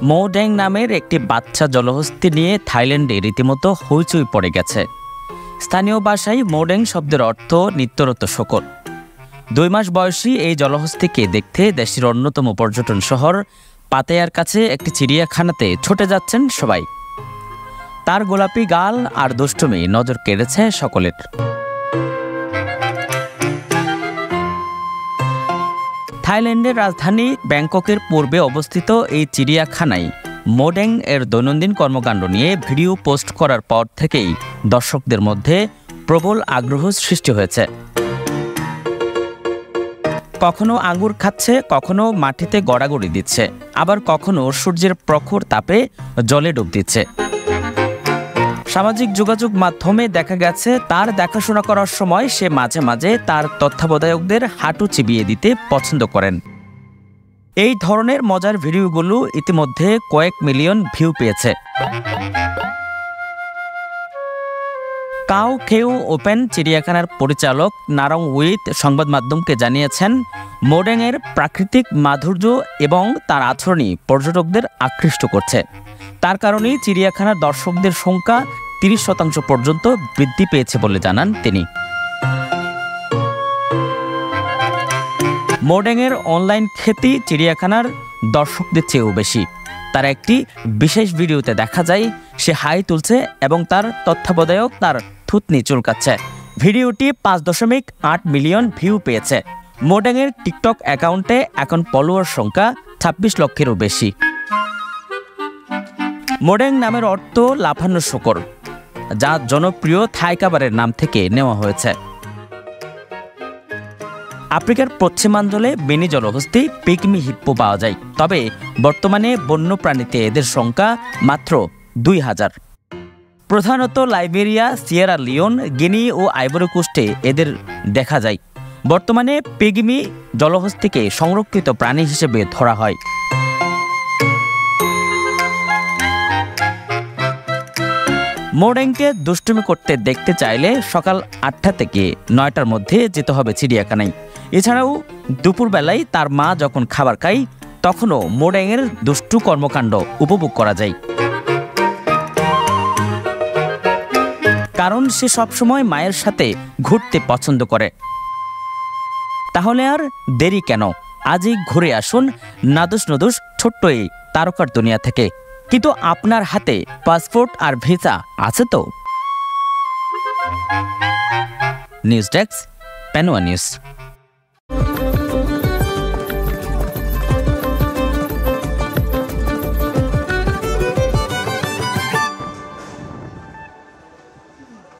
মোডেং নামের একটি বাচ্চা জলহস্তী নিয়ে থাইল্যান্ডে রীতিমতো হইচই পড়ে গেছে। স্থানীয় ভাষায় মোডেং শব্দের অর্থ নিত্যরত শকর। 2 মাস বয়সী এই জলহস্তীকে দেখতে দেশের অন্যতম পর্যটন শহর পাতায়ার কাছে একটি চিড়িয়াখানাতে ছুটে যাচ্ছেন সবাই। তার গোলাপি গাল আর দুষ্টুমি নজর কেড়েছে সকলের। থাইল্যান্ডের রাজধানী ব্যাংককের পূর্বে অবস্থিত এই চিড়িয়াখানায় মোডেং এর দৈনন্দিন কর্মকাণ্ড নিয়ে ভিডিও পোস্ট করার পর থেকেই দর্শকদের মধ্যে প্রবল আগ্রহ সৃষ্টি হয়েছে। কখনো আঙ্গুর খাচ্ছে, কখনো মাটিতে গড়াগড়ি দিচ্ছে, আবার কখনো সূর্যের প্রখর তাপে জলে ডুব দিচ্ছে। সামাজিক যোগাযোগ মাধ্যমে দেখা গেছে তার দেখাশোনা করার সময় সে মাঝে মাঝে তার তত্ত্বাবধায়কদের হাঁটু চিবিয়ে দিতে পছন্দ করেন। এই ধরনের মজার ভিডিওগুলো ইতিমধ্যে কয়েক মিলিয়ন ভিউ পেয়েছে। কাও খেউ ওপেন চিড়িয়াখানার পরিচালক নারং উইথ সংবাদ মাধ্যমকে জানিয়েছেন, মোডেংয়ের প্রাকৃতিক মাধুর্য এবং তার আচরণই পর্যটকদের আকৃষ্ট করছে। তার কারণেই চিড়িয়াখানার দর্শকদের সংখ্যা 30% পর্যন্ত বৃদ্ধি পেয়েছে বলে জানান তিনি। মোডেংয়ের অনলাইন খ্যাতি চিড়িয়াখানার দর্শকদের চেয়েও বেশি। তার একটি বিশেষ ভিডিওতে দেখা যায় সে হাই তুলছে এবং তার তত্ত্বাবধায়ক তার থুতনি চুলকাচ্ছে। ভিডিওটি 5.8 মিলিয়ন ভিউ পেয়েছে। মোডেংয়ের টিকটক অ্যাকাউন্টে এখন ফলোয়ার সংখ্যা 26 লক্ষেরও বেশি। মোডেং নামের অর্থ লাফানো শকর, যা জনপ্রিয় থাই খাবারের নাম থেকে নেওয়া হয়েছে। আফ্রিকার পশ্চিমাঞ্চলে বেনি জলহস্তী পিগমি হিপ্পো পাওয়া যায়, তবে বর্তমানে বন্যপ্রাণীতে এদের সংখ্যা মাত্র 2000। প্রধানত লাইবেরিয়া, সিয়েরা লিওন, গিনি ও আইভরি কোস্টে এদের দেখা যায়। বর্তমানে পিগমি জলহস্তীকে সংরক্ষিত প্রাণী হিসেবে ধরা হয়। মোডেংকে দুষ্টুমি করতে দেখতে চাইলে সকাল 8টা থেকে 9টার মধ্যে যেতে হবে চিড়িয়াখানায়। এছাড়াও দুপুরবেলায় তার মা যখন খাবার খায় তখনও মোডেংয়ের দুষ্টু কর্মকাণ্ড উপভোগ করা যায়, কারণ সে সবসময় মায়ের সাথে ঘুরতে পছন্দ করে। তাহলে আর দেরি কেন, আজই ঘুরে আসুন নাদুস নদুস ছোট্ট এই তারকার দুনিয়া থেকে। কিন্তু আপনার হাতে পাসপোর্ট আর ভিসা আছে তো? News desk, Penua news.